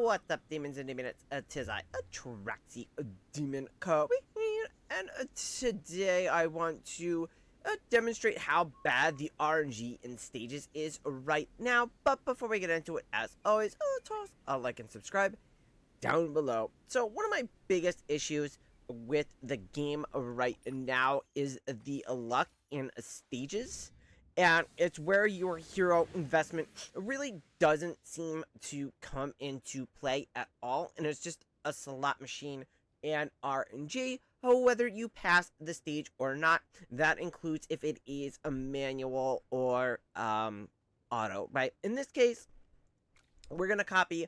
What's up, demons and demons? Tis I, Atraxi Demon Queen, and today I want to demonstrate how bad the RNG in stages is right now. But before we get into it, as always, toss a like and subscribe down below. So one of my biggest issues with the game right now is the luck in stages. And it's where your hero investment really doesn't seem to come into play at all. And it's just a slot machine and RNG, whether you pass the stage or not. That includes if it is a manual or auto, right? In this case, we're going to copy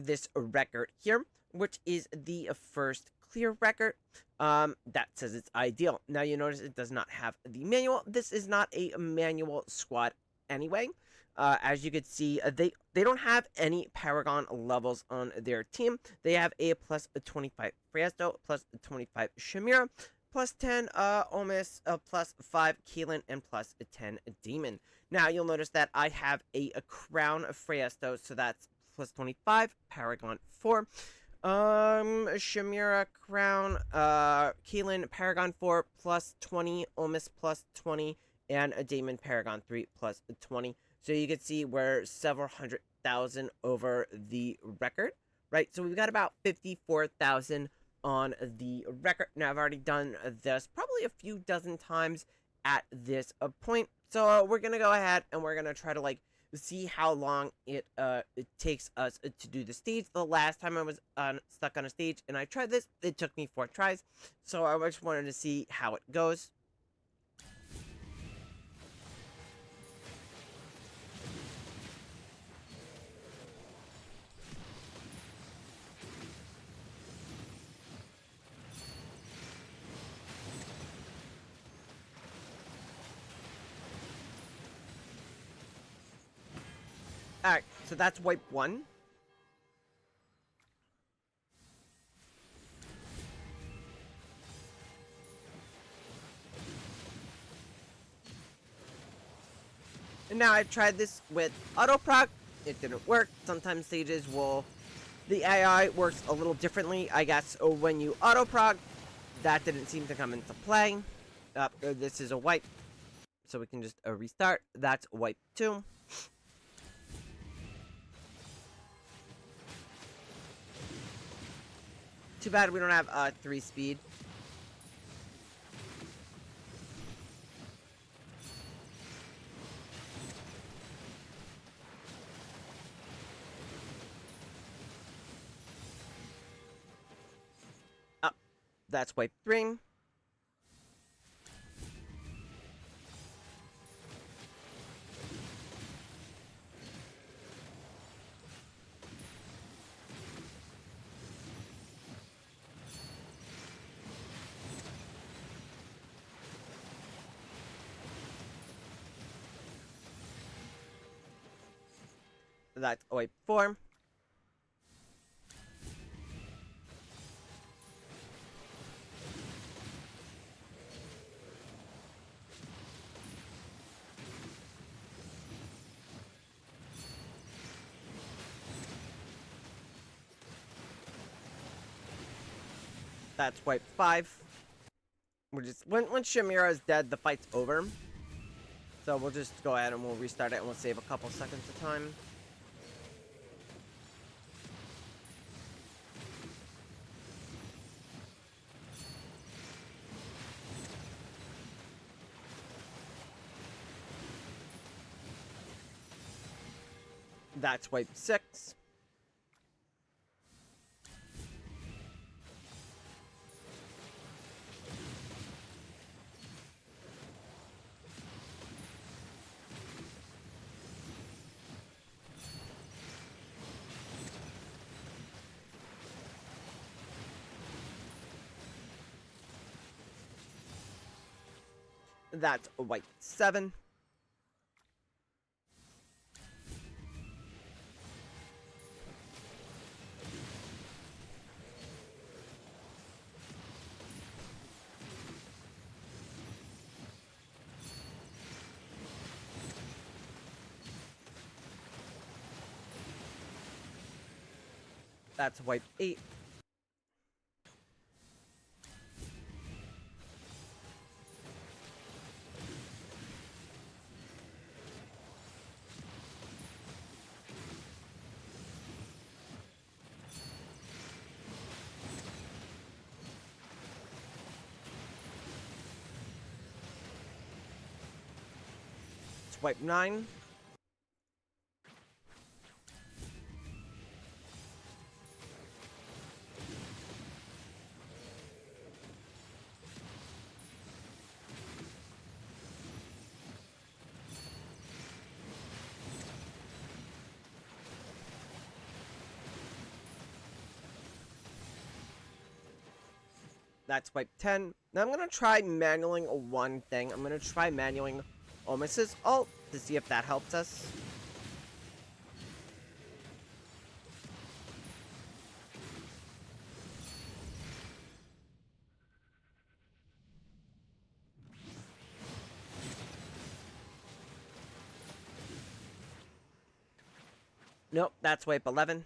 this record here, which is the first clear record that says it's ideal. Now you notice it does not have the manual. This is not a manual squad anyway. As you can see, they don't have any Paragon levels on their team. They have a plus 25 Friesto, plus 25 Shamira, plus 10 Omis, plus 5 Keelan, and plus 10 Demon. Now you'll notice that I have a Crown Friesto, so that's plus 25, Paragon 4. Shamira, Crown, Keelan, Paragon 4, plus 20, Omis, plus 20, and a Damon, Paragon 3, plus 20. So you can see we're several hundred thousand over the record, right? So we've got about 54,000 on the record. Now, I've already done this probably a few dozen times at this point. So we're going to go ahead and we're going to try to, see how long it takes us to do the stage. The last time I was stuck on a stage and I tried this, it took me 4 tries. So I just wanted to see how it goes. Alright, so that's wipe 1. And now I tried this with auto proc. It didn't work. Sometimes stages will... The AI works a little differently, I guess, when you auto proc. That didn't seem to come into play. This is a wipe. So we can just restart. That's wipe 2. Too bad we don't have 3 speed. That's wipe 3. That's wipe 4. That's wipe 5. We're just once Shamira is dead, the fight's over. So we'll just go ahead and we'll restart it and we'll save a couple seconds of time. That's wipe 6. That's wipe 7. That's wipe 8. Wipe 9. That's wipe 10. Now I'm gonna try manualing one thing. I'm gonna try manualing Omus's ult to see if that helps us. Nope, that's wipe 11.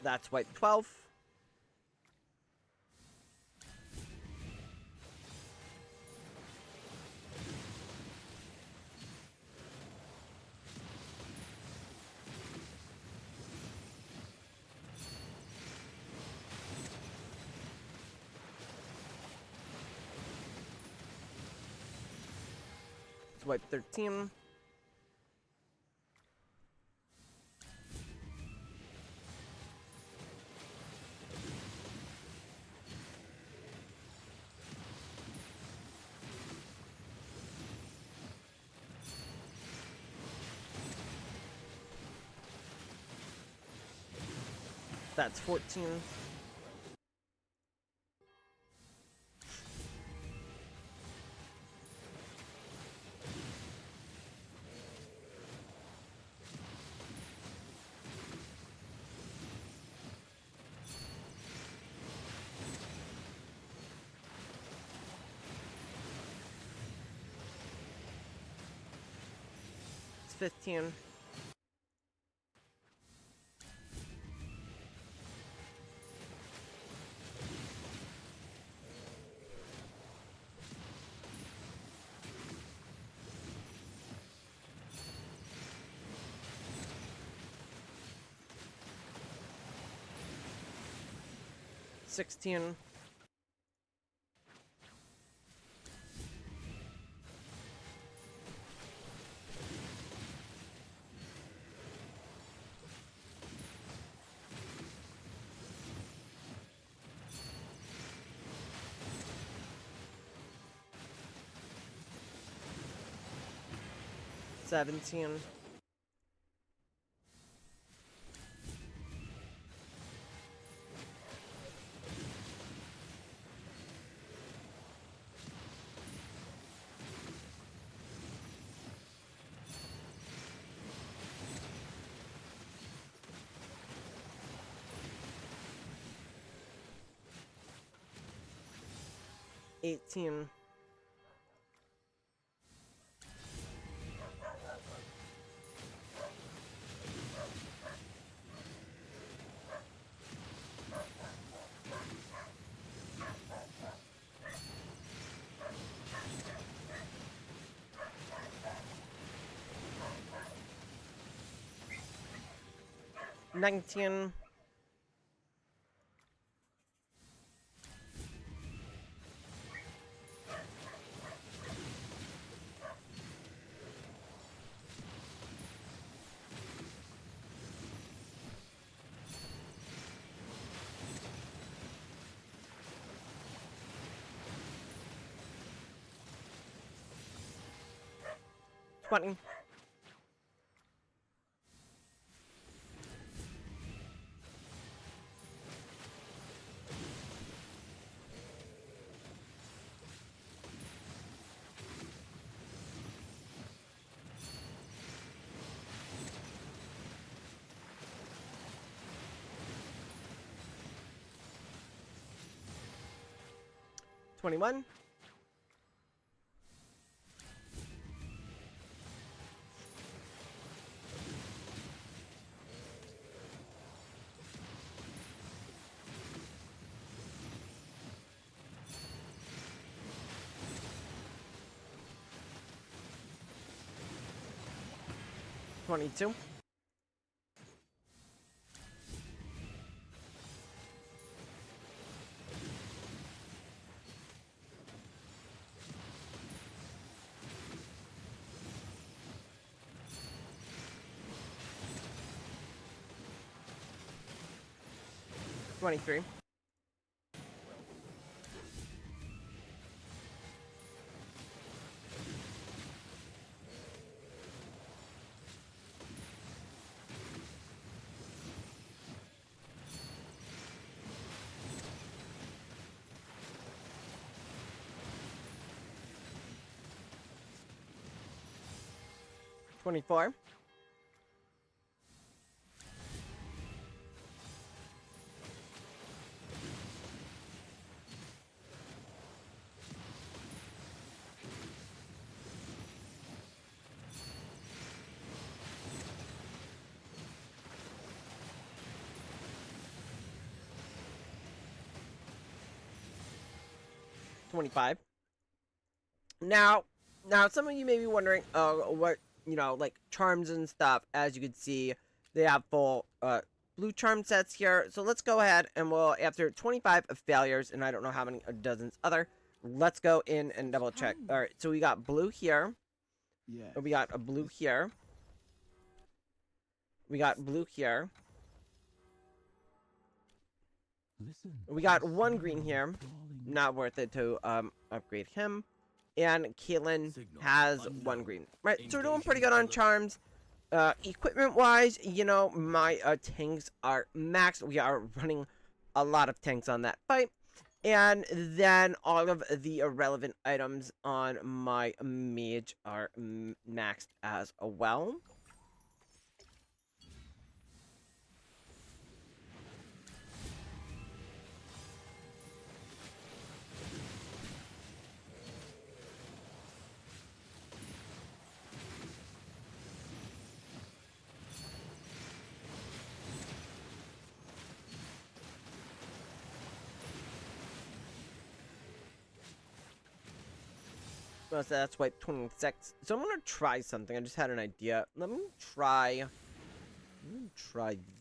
That's wipe 12. Wipe 13. That's 14. It's 15. $16. 17. 18. 19. 20. 21. 22. 23. 24. 25. Now, some of you may be wondering, what, like charms and stuff. As you can see, they have full, blue charm sets here. So let's go ahead and after 25 of failures, and I don't know how many dozens other, let's go in and double check. All right, so we got blue here. Yeah. We got a blue here. We got blue here. We got one green here. Not worth it to upgrade him. And Caitlyn has one green. Right, so we're doing pretty good on charms. Equipment wise, my tanks are maxed. We are running a lot of tanks on that fight. And then all of the irrelevant items on my mage are maxed as well. So that's wipe 26. So I'm gonna try something. I just had an idea. Let me try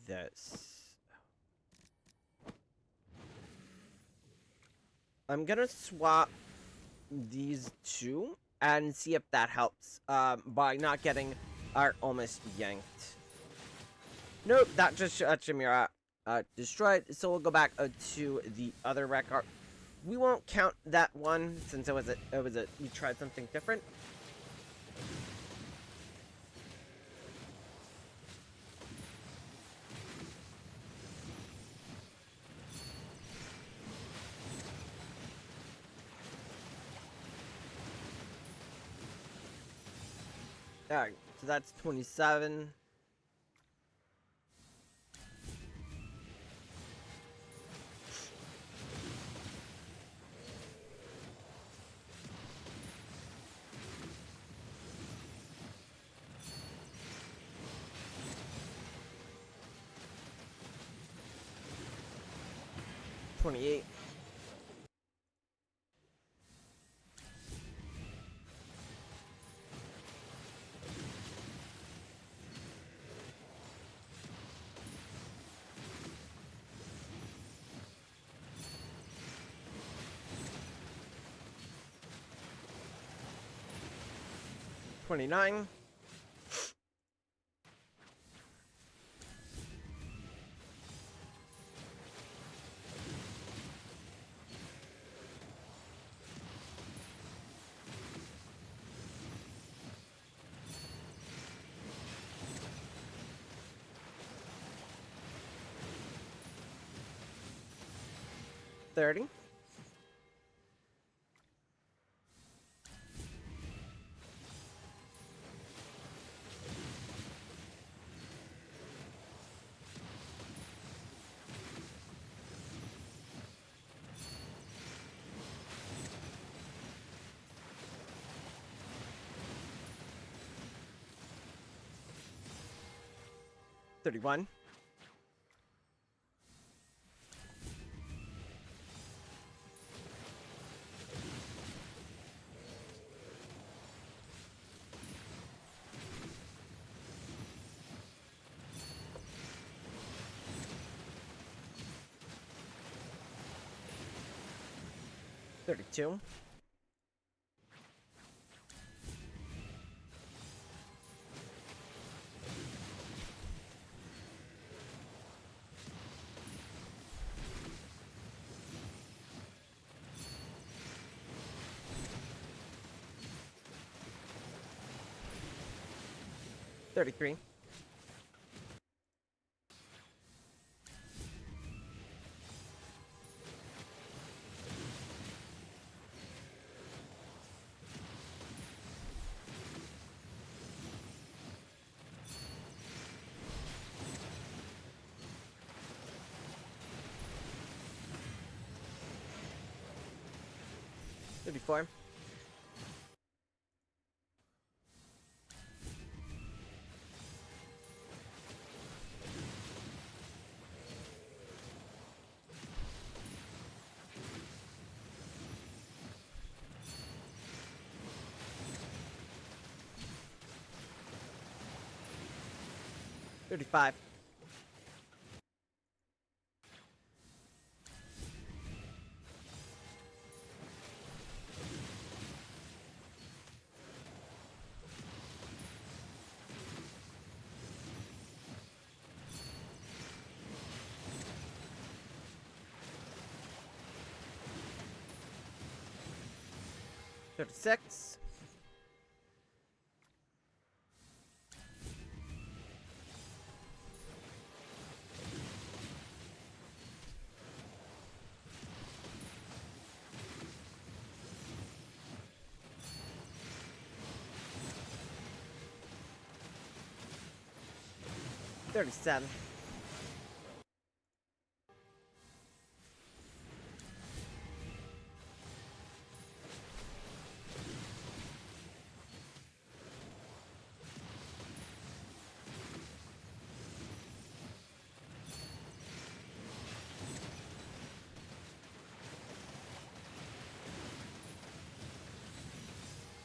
this. I'm gonna swap these two and see if that helps. By not getting our almost yanked. Nope, that just Chimera destroyed. So we'll go back to the other record. We won't count that one since we tried something different. Alright, so that's 27. $28. 29. 30. 31. 32. 33. 34. 35. 36. 37.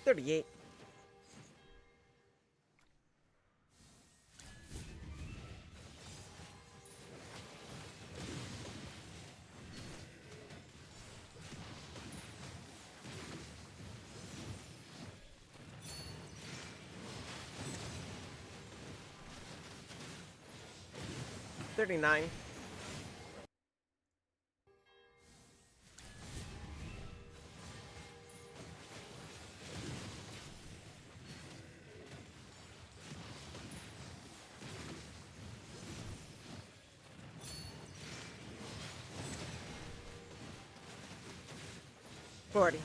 38. 39. 40.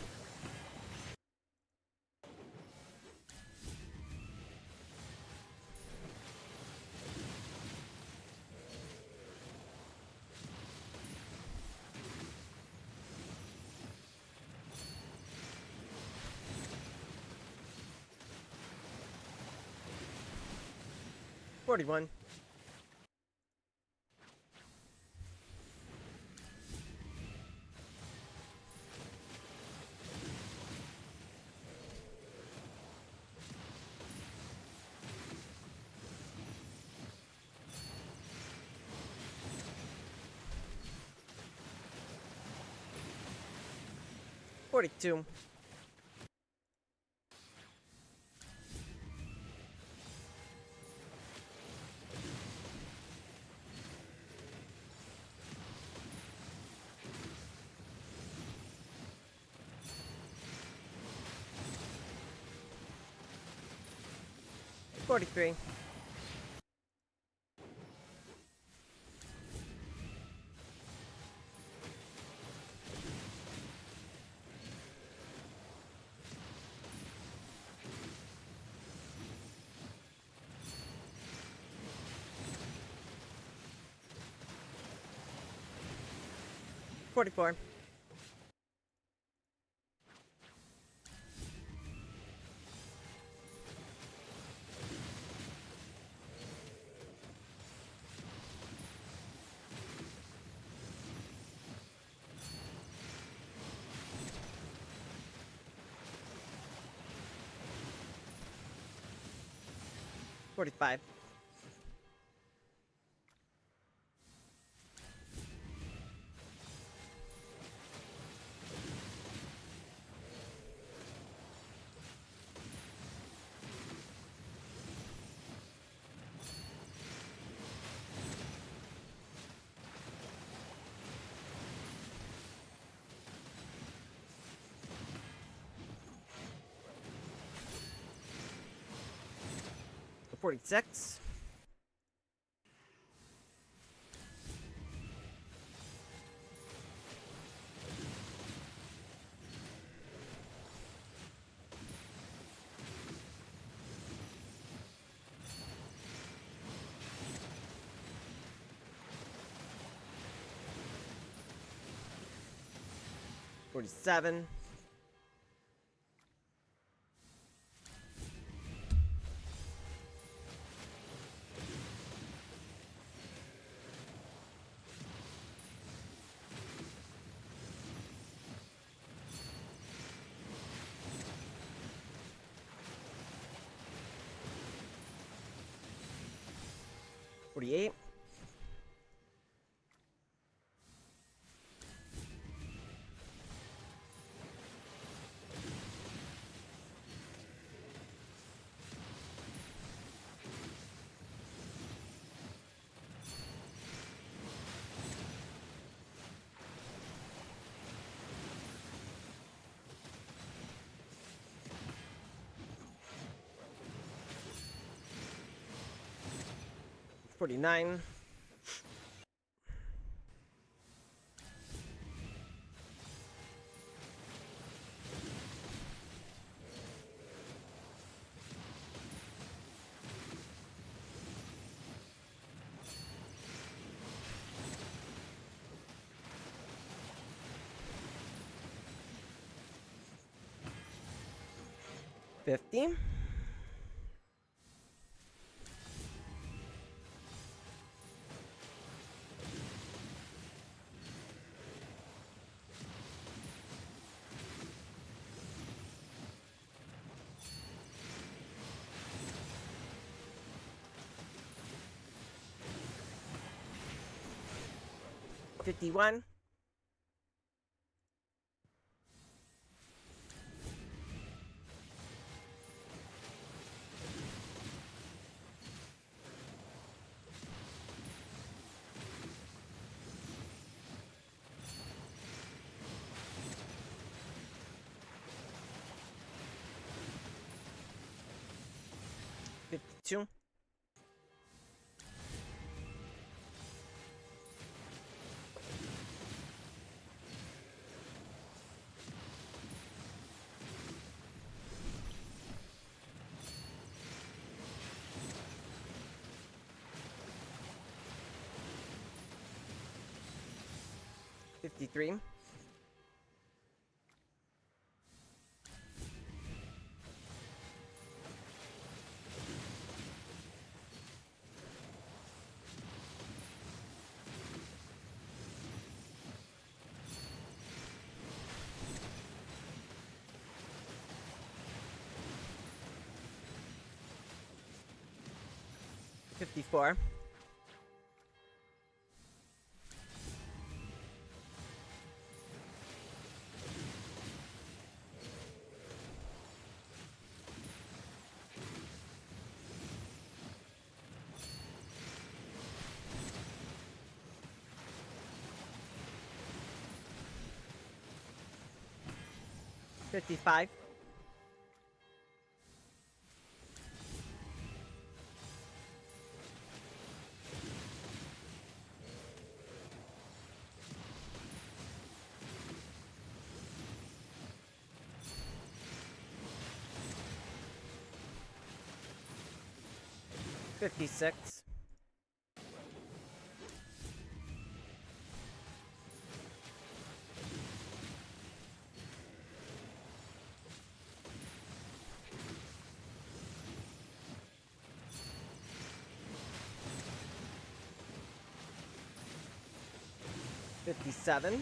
41. 42. 43. 44. 45. 46. 47. 48. 49. 50. 51. 52. 53. 54. 55. 56. 57.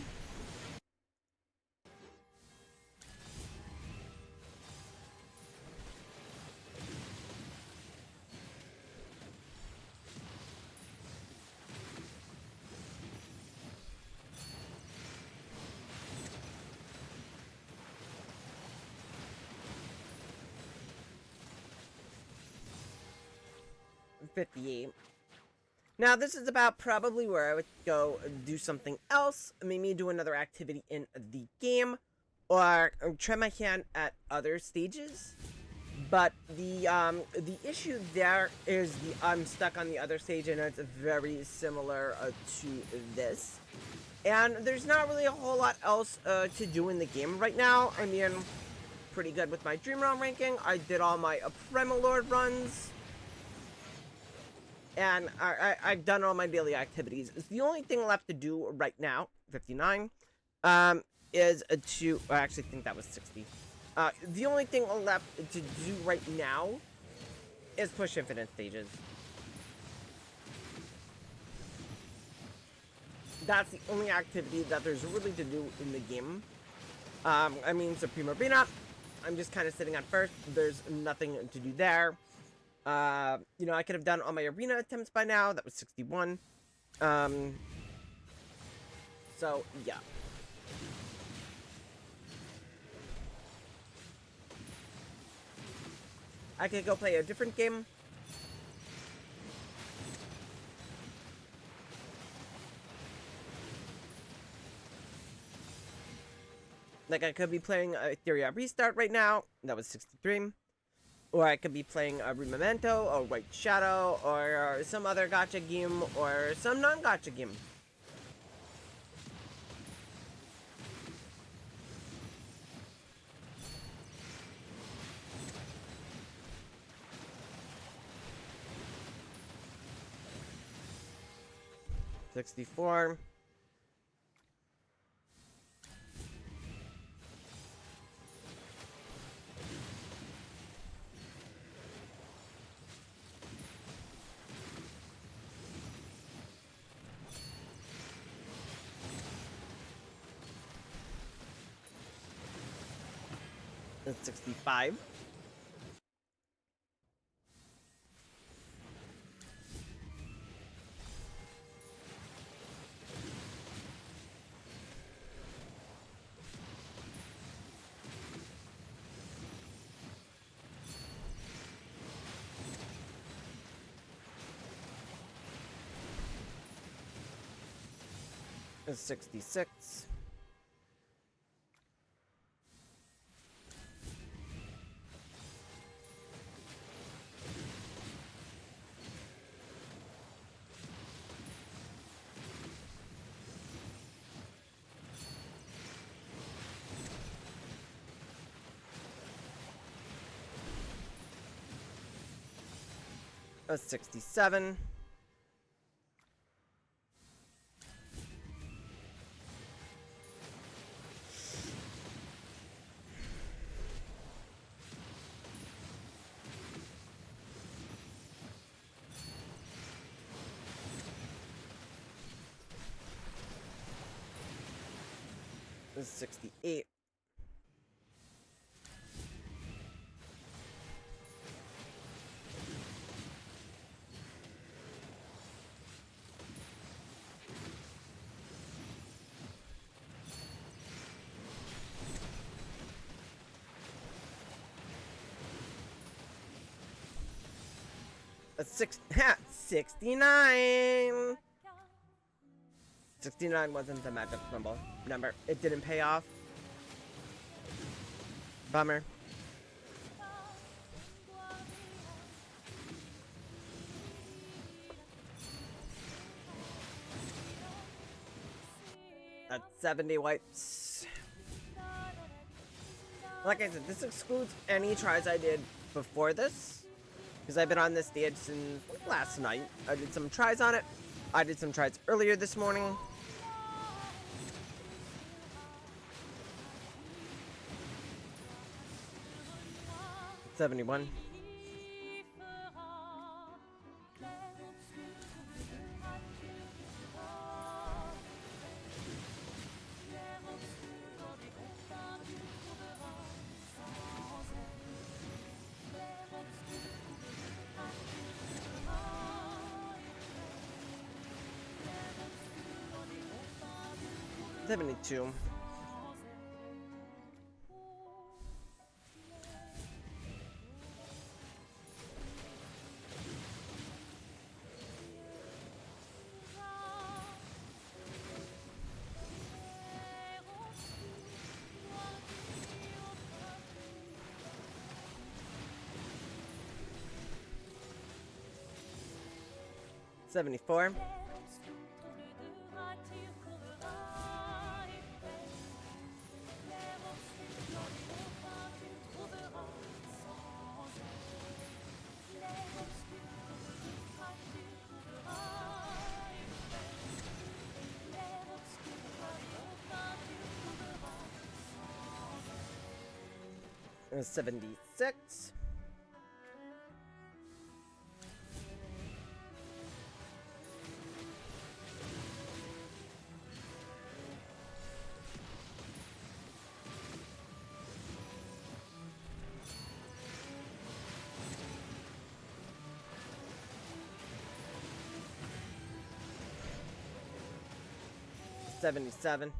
58. Now, this is about probably where I would go do something else, maybe do another activity in the game, or try my hand at other stages. But the issue there is I'm stuck on the other stage, and it's very similar to this. And there's not really a whole lot else to do in the game right now. I mean, pretty good with my Dream Realm ranking. I did all my Lord runs. And I've done all my daily activities. The only thing left to do right now, 59, is to... I actually think that was 60. The only thing left to do right now is push infinite stages. That's the only activity that there's really to do in the game. I mean, Supreme Arena, I'm just kind of sitting at first. There's nothing to do there. You know, I could have done all my arena attempts by now. That was 61. So, yeah. I could go play a different game. Like, I could be playing Etheria Restart right now. That was 63. Or I could be playing a Memento, or White Shadow, or some other gacha game, or some non-gacha game. $64. That's 65. That's 66. That's 67. That's 68. That's 69. 69 wasn't the magic number. It didn't pay off. Bummer. That's 70 wipes. Like I said, this excludes any tries I did before this. Because I've been on this stage since last night. I did some tries on it. I did some tries earlier this morning. $71. $72. 74. 76. 77.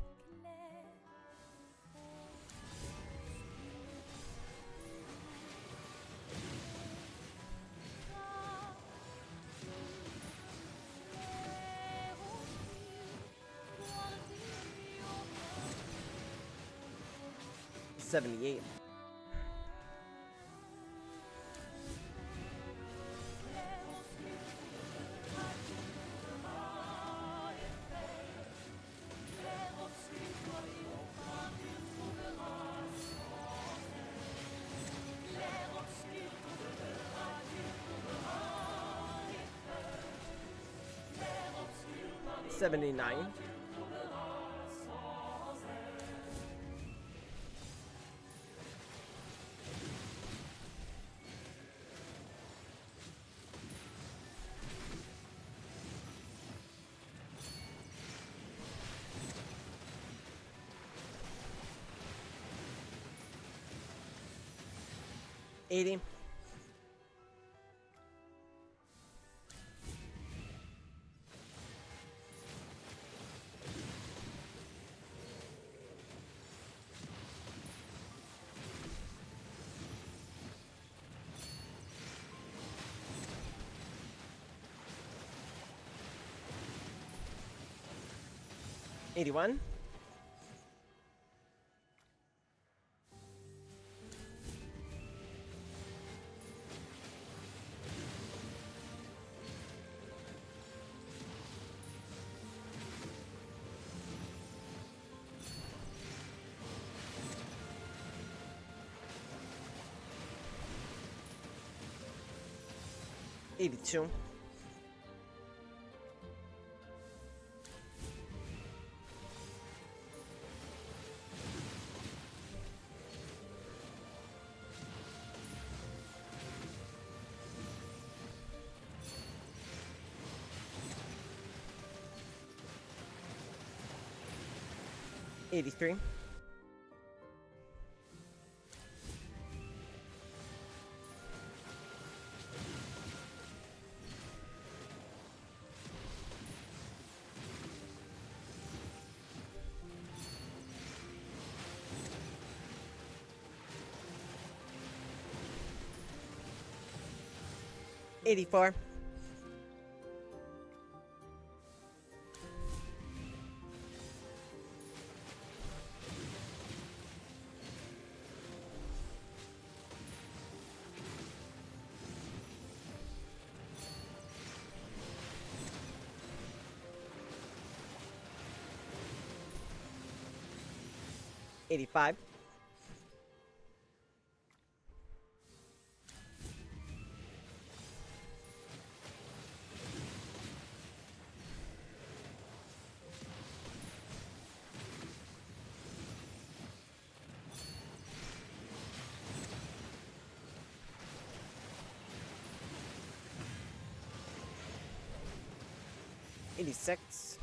78. 79. 80. 81. 82. 83. 84. 85. 86.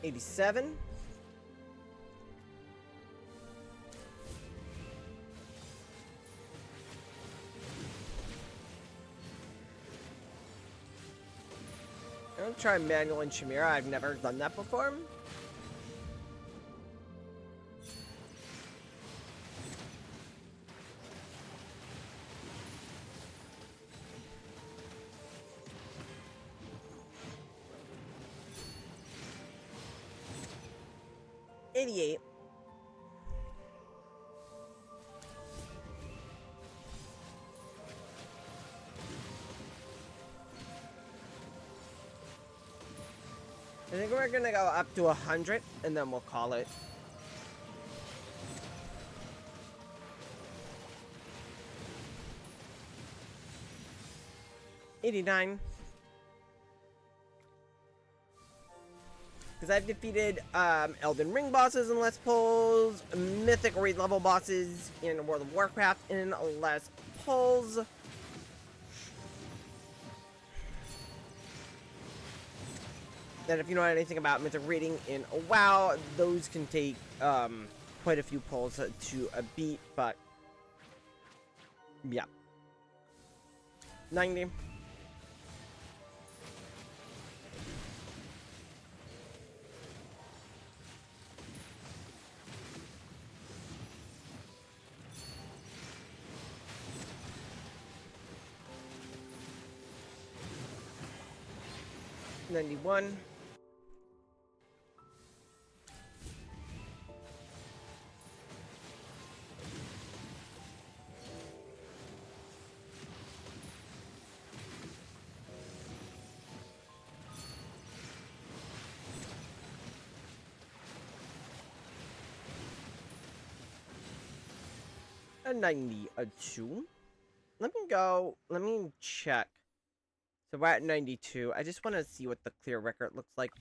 87. 'll try manual and Chimera. I've never done that before. 88. I think we're gonna go up to 100 and then we'll call it. $89. Because I've defeated Elden Ring bosses in less pulls, Mythic raid level bosses in World of Warcraft in less pulls. And if you know anything about Mythic raiding in WoW, those can take quite a few pulls to beat, but yeah. 90. $91. A 92. Let me check. So we're at 92. I just want to see what the clear record looks like.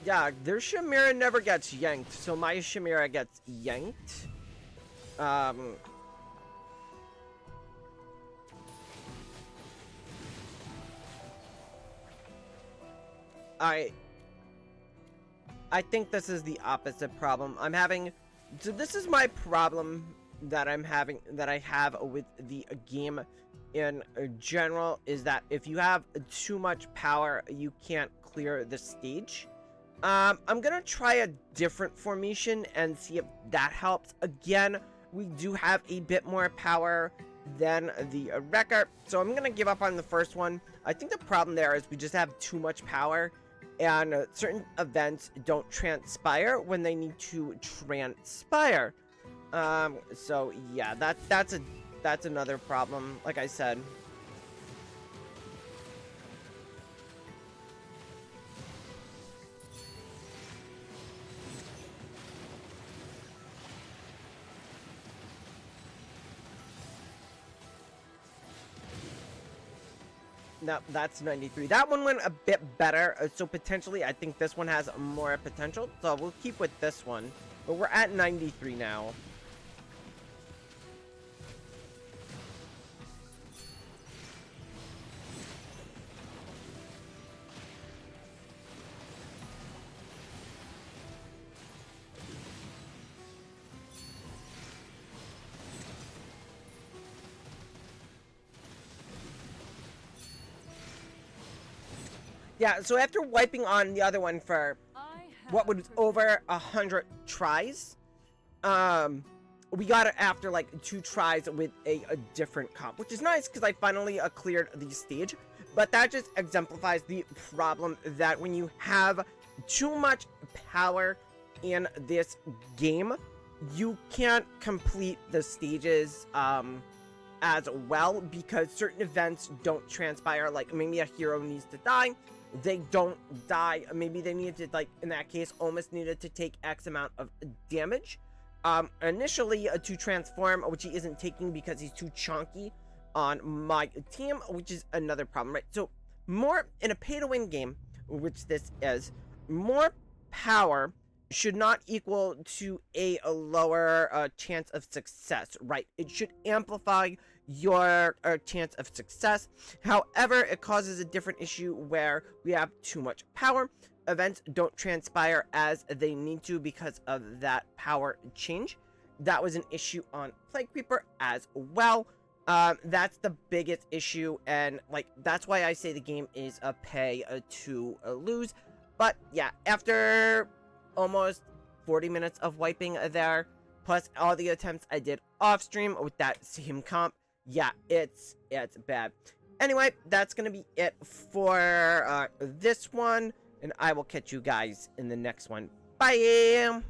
Yeah, their Chimera never gets yanked, so my Chimera gets yanked. I think this is the opposite problem I'm having. So this is my problem that I have with the game in general, is that if you have too much power, you can't clear the stage. I'm gonna try a different formation and see if that helps. Again, we do have a bit more power than the Wrecker, so I'm gonna give up on the first one. I think the problem there is we just have too much power, and certain events don't transpire when they need to transpire. So yeah, that's another problem, like I said. No, that's 93. That one went a bit better, so potentially I think this one has more potential, so we'll keep with this one. But we're at 93 now. Yeah, so after wiping on the other one for what was over 100 tries, we got it after like 2 tries with a different comp, which is nice because I finally cleared the stage. But that just exemplifies the problem that when you have too much power in this game, you can't complete the stages as well, because certain events don't transpire. Like maybe a hero needs to die, they don't die. Maybe they needed to, like in that case, almost needed to take X amount of damage initially to transform, which he isn't taking because he's too chunky on my team, which is another problem, right? So more in a pay-to-win game, which this is, more power should not equal to a lower chance of success, right? It should amplify your chance of success. However, it causes a different issue where we have too much power. Events don't transpire as they need to because of that power change. That was an issue on Plague Creeper as well. That's the biggest issue, and like that's why I say the game is a pay to lose. But yeah, after almost 40 minutes of wiping there, plus all the attempts I did off stream with that same comp, yeah, it's bad. Anyway, that's gonna be it for this one, and I will catch you guys in the next one. Bye.